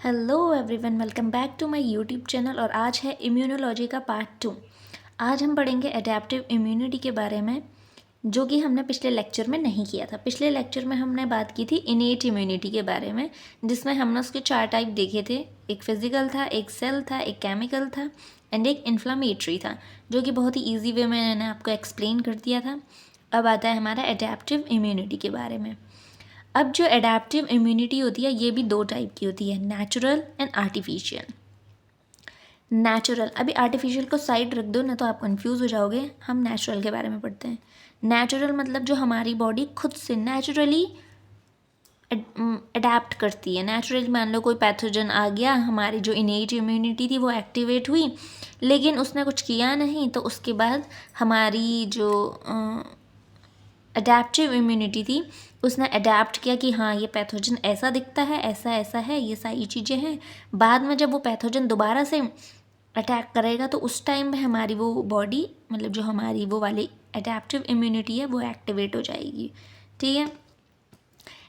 Hello everyone, welcome back to my YouTube channel. और आज है इम्यूनोलॉजी का पार्ट 2। आज हम पढ़ेंगे एडेप्टिव इम्यूनिटी के बारे में, जो कि हमने पिछले लेक्चर में नहीं किया था। पिछले लेक्चर में हमने बात की थी इनेट इम्यूनिटी के बारे में, जिसमें हमने उसके 4 टाइप देखे थे। एक फिजिकल था, एक सेल था, एक केमिकल था एंड एक इन्फ्लामेटरी था, जो कि बहुत ही ईजी वे में मैंने आपको एक्सप्लेन कर दिया था। अब आता है हमारा एडेप्टिव इम्यूनिटी के बारे में। अब जो एडेप्टिव इम्यूनिटी होती है ये भी 2 टाइप की होती है, नेचुरल एंड आर्टिफिशियल। नेचुरल, अभी आर्टिफिशियल को साइड रख दो ना तो आप कंफ्यूज हो जाओगे। हम नेचुरल के बारे में पढ़ते हैं। नेचुरल मतलब जो हमारी बॉडी खुद से नेचुरली अडेप्ट करती है। नेचुरली मान लो कोई पैथोजन आ गया, हमारी जो इनेट इम्यूनिटी थी वो एक्टिवेट हुई, लेकिन उसने कुछ किया नहीं, तो उसके बाद हमारी जो अडेप्टिव इम्यूनिटी थी उसने अडेप्ट किया कि हाँ ये पैथोजन ऐसा दिखता है, ऐसा ऐसा है, ये सारी चीज़ें हैं। बाद में जब वो पैथोजन दोबारा से अटैक करेगा तो उस टाइम में हमारी वो बॉडी, मतलब जो हमारी वो वाली अडेप्टिव इम्यूनिटी है वो एक्टिवेट हो जाएगी। ठीक है,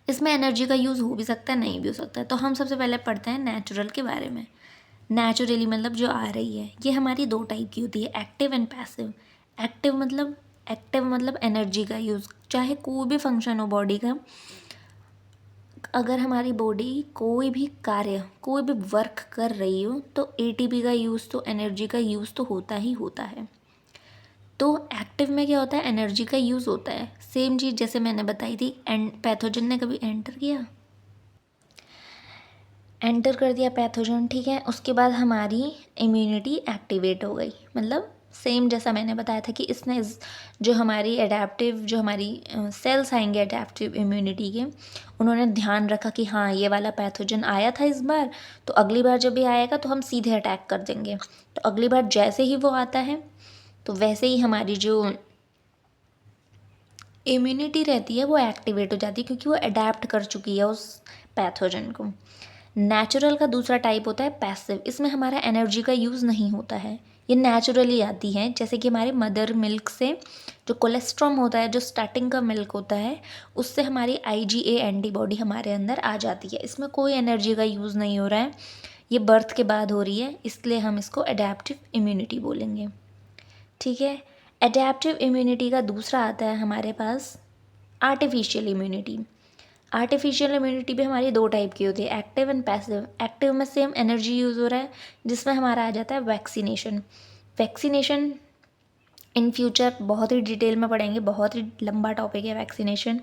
इसमें एनर्जी का यूज़ हो भी सकता है, नहीं भी हो सकता है। तो हम सबसे पहले पढ़ते हैं नेचुरल के बारे में। नेचुरली मतलब जो आ रही है, ये हमारी 2 टाइप की होती है, एक्टिव एंड पैसिव। एक्टिव मतलब एनर्जी का यूज़, चाहे कोई भी फंक्शन हो बॉडी का, अगर हमारी बॉडी कोई भी कार्य, कोई भी वर्क कर रही हो तो एटीपी का यूज़, तो एनर्जी का यूज़ तो होता ही होता है। तो एक्टिव में क्या होता है, एनर्जी का यूज़ होता है। सेम चीज़ जैसे मैंने बताई थी, एंड पैथोजन ने कभी एंटर कर दिया पैथोजन, ठीक है, उसके बाद हमारी इम्यूनिटी एक्टिवेट हो गई। मतलब सेम जैसा मैंने बताया था कि इसने जो हमारी एडेप्टिव, जो हमारी सेल्स आएंगे एडेप्टिव इम्यूनिटी के, उन्होंने ध्यान रखा कि हाँ ये वाला पैथोजन आया था इस बार, तो अगली बार जब भी आएगा तो हम सीधे अटैक कर देंगे। तो अगली बार जैसे ही वो आता है तो वैसे ही हमारी जो इम्यूनिटी रहती है वो एक्टिवेट हो जाती है, क्योंकि वो अडेप्ट कर चुकी है उस पैथोजन को। नेचुरल का दूसरा टाइप होता है पैसिव। इसमें हमारा एनर्जी का यूज़ नहीं होता है, ये नेचुरली आती है। जैसे कि हमारे मदर मिल्क से जो कोलेस्ट्रॉम होता है, जो स्टार्टिंग का मिल्क होता है, उससे हमारी आईजीए एंटीबॉडी हमारे अंदर आ जाती है। इसमें कोई एनर्जी का यूज़ नहीं हो रहा है, ये बर्थ के बाद हो रही है, इसलिए हम इसको एडेप्टिव इम्यूनिटी बोलेंगे। ठीक है, एडेप्टिव इम्यूनिटी का दूसरा आता है हमारे पास आर्टिफिशियल इम्यूनिटी। आर्टिफिशियल इम्यूनिटी भी हमारी 2 टाइप की होती है, एक्टिव एंड पैसिव। एक्टिव में सेम एनर्जी यूज़ हो रहा है, जिसमें हमारा आ जाता है वैक्सीनेशन। वैक्सीनेशन इन फ्यूचर बहुत ही डिटेल में पढ़ेंगे, बहुत ही लंबा टॉपिक है वैक्सीनेशन।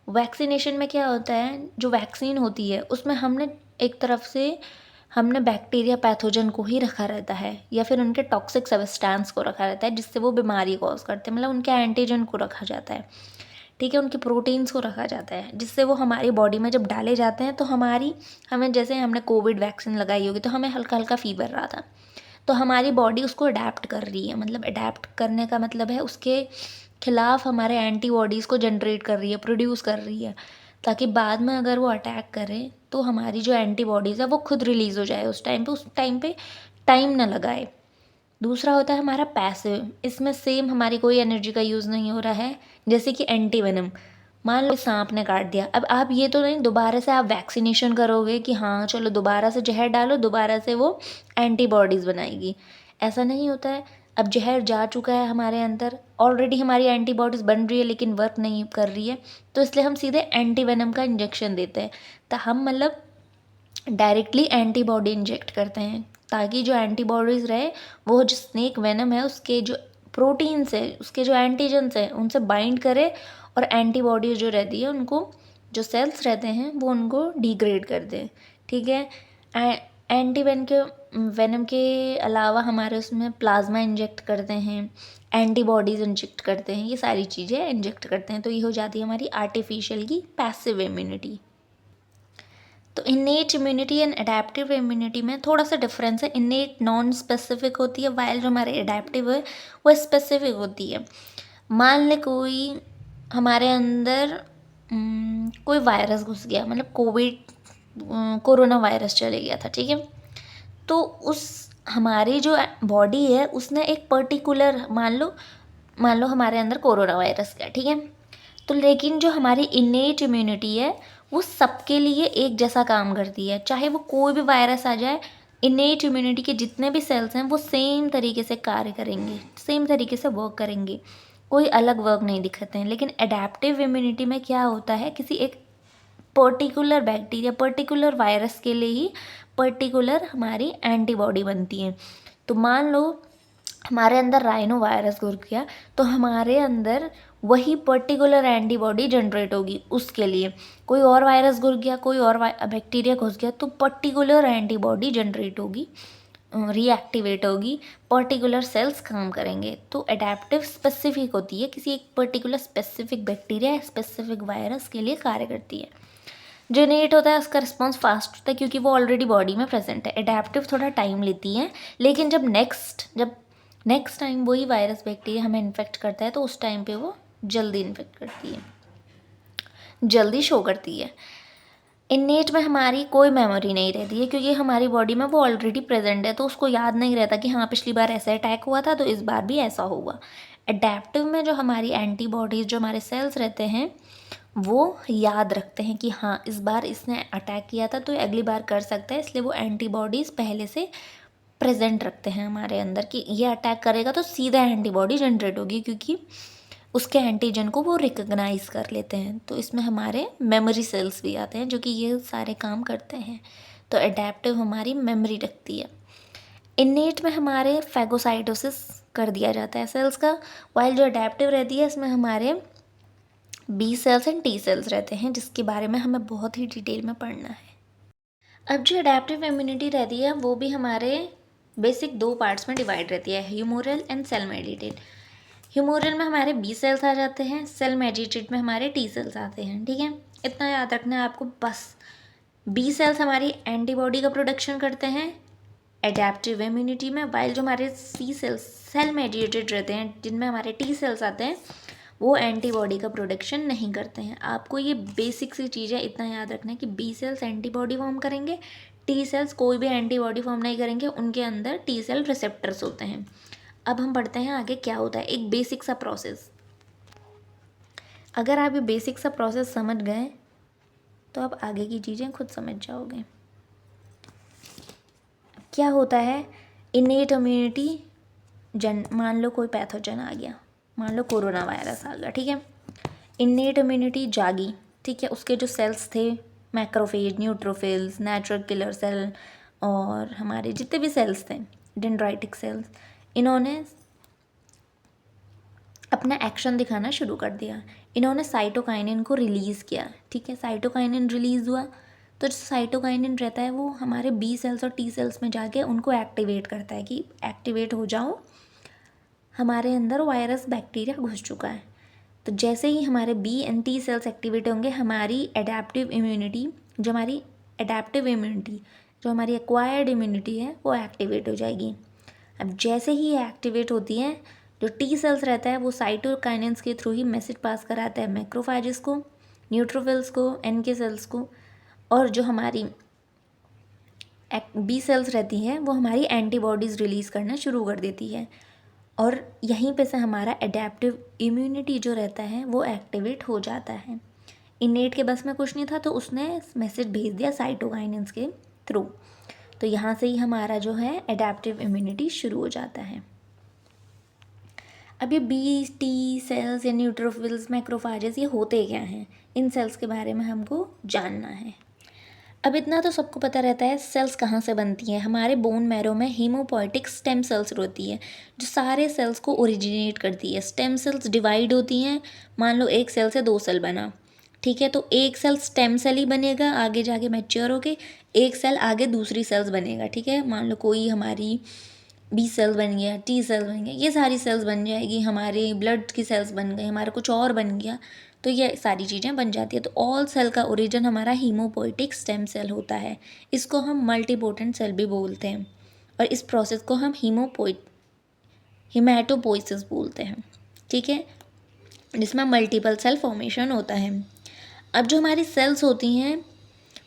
वैक्सीनेशन में क्या होता है, जो वैक्सीन होती है उसमें हमने एक तरफ से हमने बैक्टीरिया पैथोजन को ही रखा रहता है, या फिर उनके टॉक्सिक सब्सटेंस को रखा रहता है जिससे वो बीमारी कॉज करते हैं, मतलब उनके एंटीजन को रखा जाता है। ठीक है, उनके प्रोटीन्स को रखा जाता है, जिससे वो हमारी बॉडी में जब डाले जाते हैं तो हमें जैसे हमने कोविड वैक्सीन लगाई होगी तो हमें हल्का हल्का फीवर रहा था, तो हमारी बॉडी उसको अडेप्ट कर रही है। मतलब अडेप्ट करने का मतलब है उसके खिलाफ हमारे एंटीबॉडीज़ को जनरेट कर रही है, प्रोड्यूस कर रही है, ताकि बाद में अगर वो अटैक करे तो हमारी जो एंटीबॉडीज़ है वो खुद रिलीज़ हो जाए उस टाइम पे टाइम ना लगाए। दूसरा होता है हमारा पैसिव। इसमें सेम हमारी कोई एनर्जी का यूज़ नहीं हो रहा है, जैसे कि एंटीवेनम। मान लो सांप ने काट दिया, अब आप ये तो नहीं दोबारा से आप वैक्सीनेशन करोगे कि हाँ चलो दोबारा से जहर डालो, दोबारा से वो एंटीबॉडीज़ बनाएगी, ऐसा नहीं होता है। अब जहर जा चुका है हमारे अंदर, ऑलरेडी हमारी एंटीबॉडीज़ बन रही है लेकिन वर्क नहीं कर रही है, तो इसलिए हम सीधे एंटीवेनम का इंजेक्शन देते हैं। तो हम मतलब डायरेक्टली एंटीबॉडी इंजेक्ट करते हैं, ताकि जो एंटीबॉडीज़ रहे वो जो स्नेक वेनम है उसके जो प्रोटीन्स है, उसके जो एंटीजन्स हैं उनसे बाइंड करे, और एंटीबॉडीज जो रहती है उनको, जो सेल्स रहते हैं वो उनको डिग्रेड कर दें। ठीक है, वेनम के अलावा हमारे उसमें प्लाज्मा इंजेक्ट करते हैं, एंटीबॉडीज़ इंजेक्ट करते हैं, ये सारी चीज़ें इंजेक्ट करते हैं। तो ये हो जाती है हमारी आर्टिफिशियल की पैसिव इम्यूनिटी। तो innate immunity and adaptive immunity में थोड़ा सा डिफरेंस है। इनेट नॉन स्पेसिफिक होती है, वाइल जो हमारे अडेप्टिव है वो स्पेसिफिक होती है। मान ले कोई हमारे अंदर कोई वायरस घुस गया, मतलब कोरोना वायरस चले गया था, ठीक है, तो उस हमारी जो बॉडी है उसने एक पर्टिकुलर, मान लो हमारे अंदर कोरोना वायरस गया, ठीक है, तो लेकिन जो हमारी इनेट इम्यूनिटी है वो सबके लिए एक जैसा काम करती है, चाहे वो कोई भी वायरस आ जाए, इनेट इम्यूनिटी के जितने भी सेल्स हैं वो सेम तरीके से कार्य करेंगे, सेम तरीके से वर्क करेंगे, कोई अलग वर्क नहीं दिखाते हैं। लेकिन एडेप्टिव इम्यूनिटी में क्या होता है, किसी एक पर्टिकुलर बैक्टीरिया, पर्टिकुलर वायरस के लिए ही पर्टिकुलर हमारी एंटीबॉडी बनती है। तो मान लो हमारे अंदर राइनो वायरस घुस गया, तो हमारे अंदर वही पर्टिकुलर एंटीबॉडी जनरेट होगी उसके लिए। कोई और वायरस घुस गया, कोई और बैक्टीरिया घुस गया, तो पर्टिकुलर एंटीबॉडी जनरेट होगी, रीएक्टिवेट होगी, पर्टिकुलर सेल्स काम करेंगे। तो एडेप्टिव स्पेसिफिक होती है, किसी एक particular specific bacteria, specific virus के लिए कार्य करती है। जो इनेट होता है उसका रिस्पॉन्स फास्ट होता है क्योंकि वो ऑलरेडी बॉडी में प्रेजेंट है। एडेप्टिव थोड़ा टाइम लेती है, लेकिन जब नेक्स्ट टाइम वही वायरस बैक्टीरिया हमें इन्फेक्ट करता है तो उस टाइम पे वो जल्दी इन्फेक्ट करती है, जल्दी शो करती है। इनेट में हमारी कोई मेमोरी नहीं रहती है क्योंकि हमारी बॉडी में वो ऑलरेडी प्रेजेंट है, तो उसको याद नहीं रहता कि हाँ पिछली बार ऐसा अटैक हुआ था तो इस बार भी ऐसा होगा। एडेप्टिव में जो हमारी एंटीबॉडीज़, जो हमारे सेल्स रहते हैं, वो याद रखते हैं कि हाँ इस बार इसने अटैक किया था तो अगली बार कर सकता है, इसलिए वो एंटीबॉडीज़ पहले से प्रेजेंट रखते हैं हमारे अंदर कि ये अटैक करेगा तो सीधा एंटीबॉडी जनरेट होगी क्योंकि उसके एंटीजन को वो रिकग्नाइज कर लेते हैं। तो इसमें हमारे मेमोरी सेल्स भी आते हैं जो कि ये सारे काम करते हैं। तो एडेप्टिव हमारी मेमोरी रखती है। इनेट में हमारे फैगोसाइटोसिस कर दिया जाता है सेल्स का, वाइल जो एडेप्टिव रहती है इसमें हमारे B cells and T cells रहते हैं, जिसके बारे में हमें बहुत ही डिटेल में पढ़ना है। अब जो एडेप्टिव इम्यूनिटी रहती है वो भी हमारे बेसिक दो पार्ट्स में डिवाइड रहती है, humoral and cell mediated. Humoral में हमारे बी सेल्स आ जाते हैं, सेल मेडिएटेड में हमारे टी सेल्स आते हैं। ठीक है, इतना याद रखना है आपको बस। बी सेल्स हमारी एंटीबॉडी का प्रोडक्शन करते हैं एडेप्टिव इम्यूनिटी में, वाइल जो हमारे सी सेल्स सेल मेडिएटेड रहते हैं, जिनमें हमारे टी सेल्स आते हैं, वो एंटीबॉडी का प्रोडक्शन नहीं करते हैं। आपको ये बेसिक सी चीज़ें इतना याद रखना है कि बी सेल्स एंटीबॉडी फॉर्म करेंगे, टी सेल्स कोई भी एंटीबॉडी फॉर्म नहीं करेंगे, उनके अंदर टी सेल रिसेप्टर्स होते हैं। अब हम पढ़ते हैं आगे क्या होता है, एक बेसिक सा प्रोसेस। अगर आप ये बेसिक सा प्रोसेस समझ गए तो आप आगे की चीज़ें खुद समझ जाओगे। क्या होता है, इनेट इम्यूनिटी, मान लो कोई पैथोजन आ गया, मान लो कोरोना वायरस आ गया, ठीक है। इनेट इम्यूनिटी जागी, ठीक है, उसके जो सेल्स थे macrophage, neutrophils, natural killer cell और हमारे जितने भी सेल्स थे डेंड्राइटिक सेल्स, इन्होंने अपना एक्शन दिखाना शुरू कर दिया। इन्होंने साइटोकाइनिन को रिलीज़ किया, ठीक है। साइटोकाइनिन रिलीज़ हुआ तो जो साइटोकाइनिन रहता है वो हमारे बी सेल्स और टी सेल्स में जाके उनको एक्टिवेट करता है कि एक्टिवेट हो जाओ, हमारे अंदर वायरस बैक्टीरिया घुस चुका है। तो जैसे ही हमारे B and T cells activate होंगे, हमारी एडेप्टिव इम्यूनिटी, जो हमारी एक्वायर्ड इम्यूनिटी है वो एक्टिवेट हो जाएगी। अब जैसे ही ये एक्टिवेट होती है, जो टी सेल्स रहता है वो साइटोकाइनेंस के थ्रू ही मैसेज पास कराता है मैक्रोफेजेस को, न्यूट्रोफिल्स को, एनके सेल्स को, और जो हमारी बी सेल्स रहती हैं वो हमारी एंटीबॉडीज़ रिलीज़ करना शुरू कर देती है, और यहीं पे से हमारा एडेप्टिव इम्यूनिटी जो रहता है वो एक्टिवेट हो जाता है। इनेट के बस में कुछ नहीं था तो उसने मैसेज भेज दिया साइटोकाइनेंस के थ्रू, तो यहाँ से ही हमारा जो है एडेप्टिव इम्यूनिटी शुरू हो जाता है। अब ये बी टी सेल्स या न्यूट्रोफिल्स, मैक्रोफेजेस, ये होते क्या हैं, इन सेल्स के बारे में हमको जानना है। अब इतना तो सबको पता रहता है सेल्स कहाँ से बनती हैं। हमारे बोन मैरो में हीमोपोएटिक स्टेम सेल्स होती है जो सारे सेल्स को ओरिजिनेट करती है। स्टेम सेल्स डिवाइड होती हैं, मान लो एक सेल से दो सेल बना, ठीक है, तो एक सेल स्टेम सेल ही बनेगा, आगे जाके मैच्योर होके एक सेल आगे दूसरी सेल्स बनेगा, ठीक है। मान लो कोई हमारी बी सेल बन गया, टी सेल बन गया, ये सारी सेल्स बन जाएगी, हमारे ब्लड की सेल्स बन गई, हमारा कुछ और बन गया, तो ये सारी चीज़ें बन जाती है। तो ऑल सेल का ओरिजिन हमारा हीमोपोएटिक स्टेम सेल होता है। इसको हम मल्टीपोटेंट सेल भी बोलते हैं, और इस प्रोसेस को हम हिमैटोपोइसिस बोलते हैं, ठीक है, जिसमें मल्टीपल सेल फॉर्मेशन होता है। अब जो हमारी सेल्स होती हैं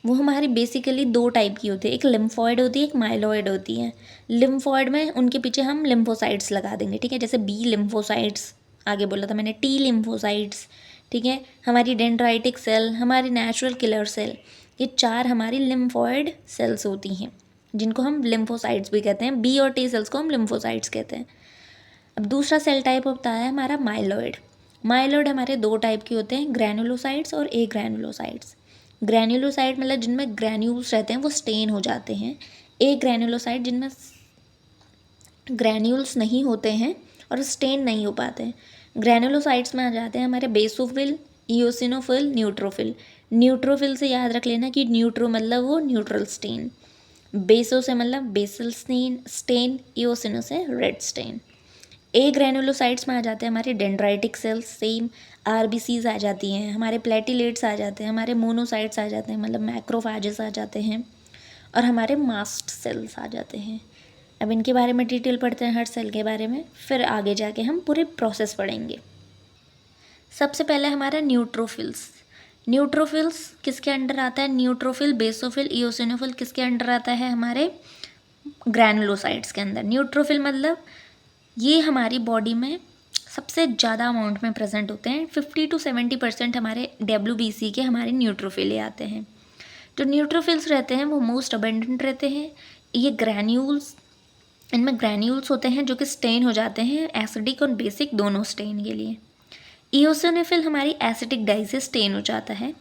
वो हमारी बेसिकली दो टाइप की होती है, एक लिम्फॉइड होती है, एक माइलॉइड होती है। लिम्फॉइड में उनके पीछे हम लिम्फोसाइट्स लगा देंगे, ठीक है, जैसे बी लिम्फोसाइट्स, आगे बोला था मैंने टी लिम्फोसाइट्स, ठीक है। हमारी डेंड्राइटिक सेल, हमारी नेचुरल किलर सेल, ये 4 हमारी लिम्फॉइड सेल्स होती हैं, जिनको हम लिम्फोसाइट्स भी कहते हैं। बी और टी सेल्स को हम लिम्फोसाइट्स कहते हैं। अब दूसरा सेल टाइप होता है हमारा माइलॉइड। माइलॉइड हमारे 2 टाइप के होते हैं, ग्रैनुलोसाइट्स और ए ग्रैनुलोसाइट्स। ग्रैनुलोसाइट मतलब जिनमें ग्रैन्यूल्स रहते हैं वो स्टेन हो जाते हैं। ए ग्रैनुलोसाइट जिनमें ग्रैन्यूल्स नहीं होते हैं और स्टेन नहीं हो पाते हैं। ग्रैनुलोसाइट्स में आ जाते हैं हमारे बेसोफिल, इओसिनोफिल, न्यूट्रोफिल। न्यूट्रोफिल से याद रख लेना कि न्यूट्रो मतलब वो न्यूट्रल स्टेन, बेसो से मतलब बेसल स्टेन, इओसिनो से रेड स्टेन। ए ग्रैनुलोसाइट्स में आ जाते हैं हमारे डेंड्राइटिक सेल्स, सेम आरबीसीज आ जाती हैं, हमारे प्लेटिलेट्स आ जाते हैं, हमारे मोनोसाइट्स आ जाते हैं मतलब मैक्रोफाजेस आ जाते हैं, और हमारे मास्ट सेल्स आ जाते हैं। अब इनके बारे में डिटेल पढ़ते हैं हर सेल के बारे में, फिर आगे जाके हम पूरे प्रोसेस पढ़ेंगे। सबसे पहले हमारा न्यूट्रोफिल्स। न्यूट्रोफिल्स किसके अंडर आता है? न्यूट्रोफिल, बेसोफिल, इओसिनोफिल किसके अंडर आता है? हमारे ग्रैनुलोसाइट्स के अंदर। न्यूट्रोफिल मतलब ये हमारी बॉडी में सबसे ज़्यादा अमाउंट में प्रेजेंट होते हैं। 50 to 70% हमारे WBC के हमारे न्यूट्रोफिल आते हैं। जो न्यूट्रोफिल्स रहते हैं वो मोस्ट अबेंडेंट रहते हैं। ये ग्रैन्यूल्स, इनमें ग्रैन्यूल्स होते हैं जो कि स्टेन हो जाते हैं, एसिडिक और बेसिक दोनों स्टेन के लिए। इओसिनोफिल हमारी एसिडिक डाई से स्टेन हो जाता है।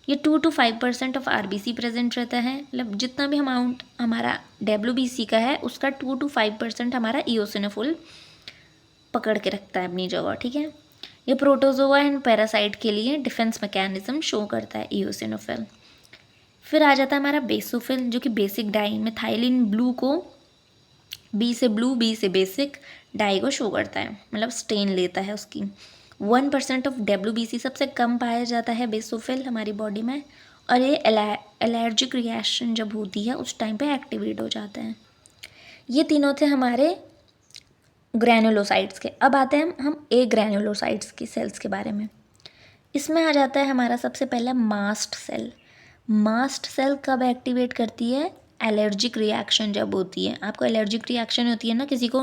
ये 2 to 5% ऑफ RBC प्रेजेंट रहता है, मतलब जितना भी अमाउंट हमारा WBC का है उसका 2 to 5% हमारा इओसिनोफिल पकड़ के रखता है अपनी जगह, ठीक है। ये प्रोटोजोआ एंड पैरासाइट के लिए डिफेंस मैकेनिज्म शो करता है इओसिनोफिल। फिर आ जाता है हमारा बेसोफिल, जो कि बेसिक डाई मिथाइलिन ब्लू को बी से बेसिक डाई को शो करता है, मतलब स्टेन लेता है उसकी। 1% ऑफ WBC सबसे कम पाया जाता है बेसोफिल हमारी बॉडी में, और ये एलर्जिक रिएक्शन जब होती है उस टाइम पे एक्टिवेट हो जाते हैं। ये तीनों थे हमारे ग्रैनुलोसाइट्स के। अब आते हैं हम ए ग्रैनुलोसाइट्स की सेल्स के बारे में। इसमें आ जाता है हमारा सबसे पहला मास्ट सेल। मास्ट सेल कब एक्टिवेट करती है? एलर्जिक रिएक्शन जब होती है। आपको एलर्जिक रिएक्शन होती है ना, किसी को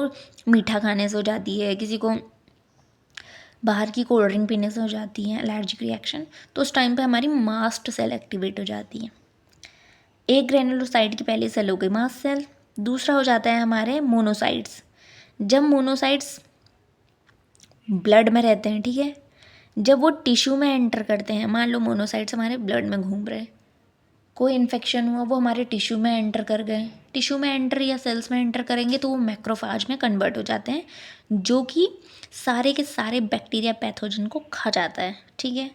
मीठा खाने से हो जाती है, किसी को बाहर की कोल्ड ड्रिंक पीने से हो जाती है एलर्जिक रिएक्शन, तो उस टाइम पे हमारी मास्ट सेल एक्टिवेट हो जाती है। एक ग्रैनुलोसाइट की पहली सेल हो गई मास्ट सेल। दूसरा हो जाता है हमारे मोनोसाइट्स। जब मोनोसाइट्स ब्लड में रहते हैं, ठीक है, जब वो टिश्यू में एंटर करते हैं, मान लो मोनोसाइट्स हमारे ब्लड में घूम रहे, कोई इन्फेक्शन हुआ, वो हमारे टिश्यू में एंटर कर गए, टिश्यू में एंटर या सेल्स में एंटर करेंगे तो वो मैक्रोफाज में कन्वर्ट हो जाते हैं, जो कि सारे के सारे बैक्टीरिया पैथोजन को खा जाता है, ठीक है।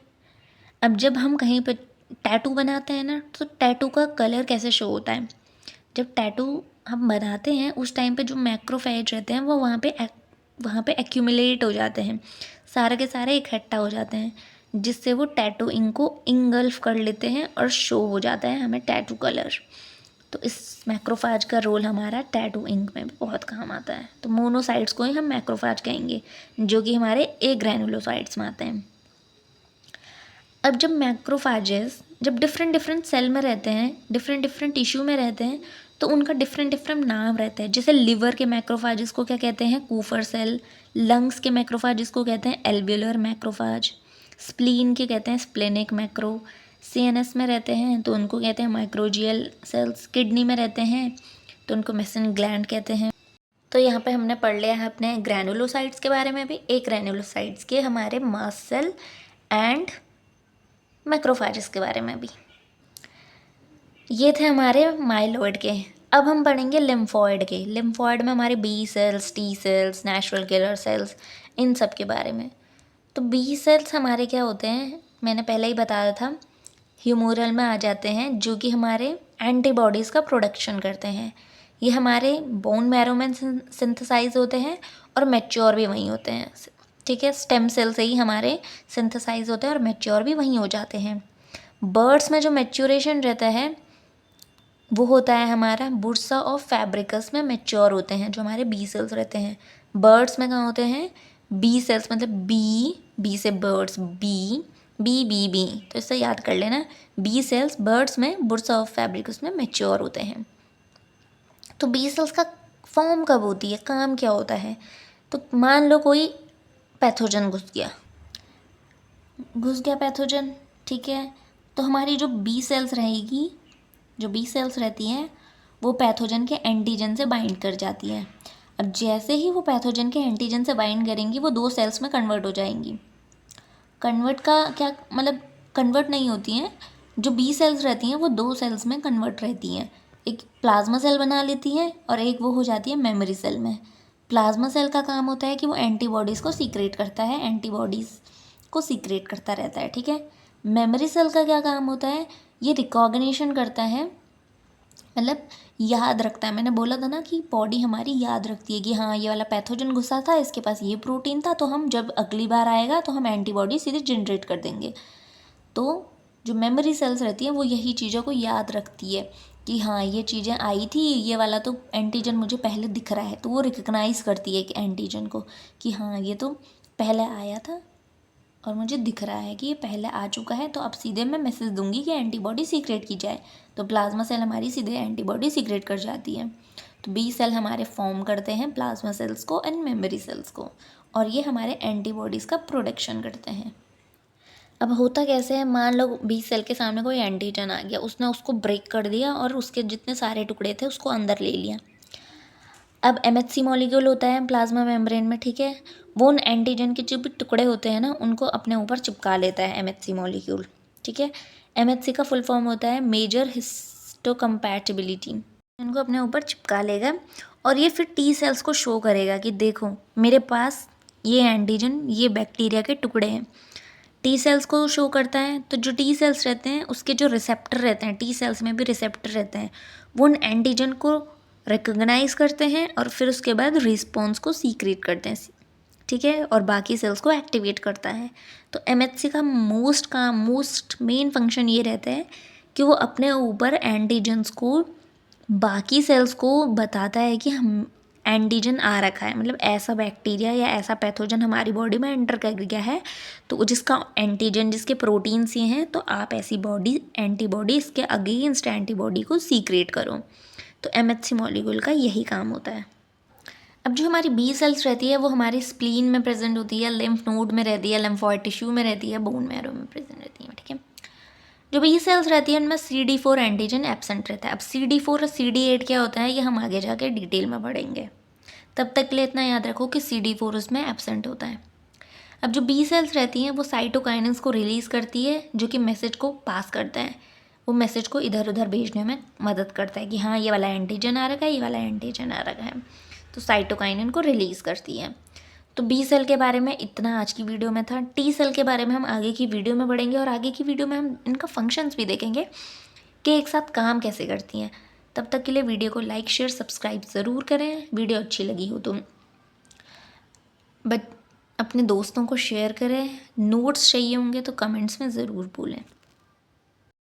अब जब हम कहीं पे टैटू बनाते हैं ना, तो टैटू का कलर कैसे शो होता है? जब टैटू हम बनाते हैं उस टाइम पे जो मैक्रोफेज रहते हैं वो वहाँ पे एक्यूमुलेट हो जाते हैं, सारे के सारे इकट्ठा हो जाते हैं, जिससे वो टैटू इंक को इंगल्फ कर लेते हैं और शो हो जाता है हमें टैटू कलर। तो इस मैक्रोफाज का रोल हमारा टैटू इंक में भी बहुत काम आता है। तो मोनोसाइट्स को ही हम मैक्रोफाज कहेंगे, जो कि हमारे ए ग्रैनुलोसाइट्स में आते हैं। अब जब मैक्रोफाजेस जब डिफरेंट डिफरेंट सेल में रहते हैं, डिफरेंट डिफरेंट टिश्यू में रहते हैं, तो उनका डिफरेंट डिफरेंट नाम रहता है। जैसे लिवर के मैक्रोफाजेस को क्या कहते हैं? Kupffer cell. लंग्स के मैक्रोफाजेस को कहते हैं एल्वियोलर मैक्रोफाज। स्प्लीन के कहते हैं स्प्लेनिक मैक्रो। CNS में रहते हैं तो उनको कहते हैं माइक्रोजियल सेल्स। किडनी में रहते हैं तो उनको मेसन ग्लैंड कहते हैं। तो यहाँ पे हमने पढ़ लिया है अपने ग्रैनुलोसाइट्स के बारे में भी, एक ग्रैनुलोसाइट्स के हमारे मास्ट सेल एंड मैक्रोफाजेस के बारे में भी। ये थे हमारे माइलॉइड के। अब हम पढ़ेंगे लिम्फॉइड के। लिम्फॉइड में हमारे B cells, T cells, natural killer cells, इन सब के बारे में। तो बी सेल्स हमारे क्या होते हैं, मैंने पहले ही बताया था, ह्यूमोरल में आ जाते हैं, जो कि हमारे एंटीबॉडीज़ का प्रोडक्शन करते हैं। ये हमारे बोन मैरो में सिंथेसाइज होते हैं और मैच्योर भी वहीं होते हैं, ठीक है। स्टेम सेल से ही हमारे सिंथेसाइज होते हैं और मैच्योर भी वहीं हो जाते हैं। बर्ड्स में जो मैच्योरेशन रहता है वो होता है हमारा बुर्सा ऑफ फैब्रिकस में मैच्योर होते हैं, जो हमारे बी सेल्स रहते हैं। बर्ड्स में कहाँ होते हैं? बी सेल्स, मतलब बी से बर्ड्स, बी, तो इससे याद कर लेना, बी सेल्स बर्ड्स में बुर्सा ऑफ फैब्रिकस में मैच्योर होते हैं। तो बी सेल्स का फॉर्म कब होती है, काम क्या होता है? तो मान लो कोई पैथोजन घुस गया, घुस गया पैथोजन, ठीक है। तो हमारी जो बी सेल्स रहेगी, जो बी सेल्स रहती हैं वो पैथोजन के एंटीजन से बाइंड कर जाती हैं। अब जैसे ही वो पैथोजन के एंटीजन से बाइंड करेंगी वो 2 सेल्स में कन्वर्ट हो जाएंगी। कन्वर्ट का क्या मतलब, कन्वर्ट नहीं होती हैं, जो बी सेल्स रहती हैं वो 2 सेल्स में कन्वर्ट रहती हैं। एक प्लाज्मा सेल बना लेती हैं और एक वो हो जाती है मेमोरी सेल में। प्लाज्मा सेल का काम होता है कि वो एंटीबॉडीज़ को सीक्रेट करता है, एंटीबॉडीज़ को सीक्रेट करता रहता है, ठीक है। मेमोरी सेल का क्या काम होता है, ये रिकॉग्निशन करता है, मतलब याद रखता है। मैंने बोला था ना कि बॉडी हमारी याद रखती है कि हाँ ये वाला पैथोजन घुसा था, इसके पास ये प्रोटीन था, तो हम जब अगली बार आएगा तो हम एंटीबॉडी सीधे जनरेट कर देंगे। तो जो मेमोरी सेल्स रहती हैं वो यही चीज़ों को याद रखती है कि हाँ ये चीज़ें आई थी, ये वाला तो एंटीजन मुझे पहले दिख रहा है, तो वो रिकग्नाइज़ करती है कि एंटीजन को कि हाँ ये तो पहले आया था और मुझे दिख रहा है कि ये पहले आ चुका है, तो अब सीधे मैं मैसेज दूंगी कि एंटीबॉडी सीक्रेट की जाए। तो प्लाज्मा सेल हमारी सीधे एंटीबॉडी सीक्रेट कर जाती है। तो बी सेल हमारे फॉर्म करते हैं प्लाज्मा सेल्स को एंड मेमोरी सेल्स को, और ये हमारे एंटीबॉडीज़ का प्रोडक्शन करते हैं। अब होता कैसे है, मान लो बी सेल के सामने कोई एंटीजन आ गया, उसने उसको ब्रेक कर दिया और उसके जितने सारे टुकड़े थे उसको अंदर ले लिया। अब एमएचसी मॉलिक्यूल होता है प्लाज्मा मेम्ब्रेन में, ठीक है। वो उन एंटीजन के जो भी टुकड़े होते हैं ना उनको अपने ऊपर चिपका लेता है एमएचसी मॉलिक्यूल, ठीक है। एमएचसी का फुल फॉर्म होता है मेजर हिस्टोकम्पैटिबिलिटी। इनको अपने ऊपर चिपका लेगा और ये फिर टी सेल्स को शो करेगा कि देखो मेरे पास ये एंटीजन, ये बैक्टीरिया के टुकड़े हैं। टी सेल्स को शो करता है। तो जो टी सेल्स रहते हैं उसके जो रिसेप्टर रहते हैं, टी सेल्स में भी रिसेप्टर रहते हैं, वो उन एंटीजन को रिकग्नाइज करते हैं और फिर उसके बाद रिस्पॉन्स को सीक्रेट करते हैं, ठीक है, और बाकी सेल्स को एक्टिवेट करता है। तो एमएचसी का मोस्ट मेन फंक्शन ये रहता है कि वो अपने ऊपर एंटीजन्स को, बाकी सेल्स को बताता है कि हम एंटीजन आ रखा है, मतलब ऐसा बैक्टीरिया या ऐसा पैथोजन हमारी बॉडी में एंटर कर गया है, तो जिसका एंटीजन, जिसके प्रोटीन्स ये हैं, तो आप ऐसी बॉडी एंटीबॉडी इसके अगेंस्ट एंटीबॉडी को सीक्रेट करो। तो एमएचसी मॉलिक्यूल का यही काम होता है। अब जो हमारी बी सेल्स रहती है वो हमारी स्प्लीन में प्रेजेंट होती है, लिम्फ नोड में रहती है, लिम्फॉइड टिश्यू में रहती है, बोन मैरो में प्रेजेंट रहती है, ठीक है। जो बी सेल्स रहती है उनमें CD4 एंटीजन एब्सेंट रहता है। अब CD4 और CD8 क्या होता है ये हम आगे जाके डिटेल में पढ़ेंगे। तब तक के लिए इतना याद रखो कि CD4 उसमें एब्सेंट होता है। अब जो बी सेल्स रहती हैं वो साइटोकाइनेंस को रिलीज़ करती है, जो कि मैसेज को पास करता है, वो मैसेज को इधर उधर भेजने में मदद करता है कि हाँ ये वाला एंटीजन आ रखा है, ये वाला एंटीजन आ रखा है, तो साइटोकाइनिन को रिलीज़ करती है। तो बी सेल के बारे में इतना आज की वीडियो में था। टी सेल के बारे में हम आगे की वीडियो में पढ़ेंगे और आगे की वीडियो में हम इनका फंक्शंस भी देखेंगे कि एक साथ काम कैसे करती हैं। तब तक के लिए वीडियो को लाइक शेयर सब्सक्राइब ज़रूर करें। वीडियो अच्छी लगी हो तो बट अपने दोस्तों को शेयर करें। नोट्स चाहिए होंगे तो कमेंट्स में ज़रूर बोलें।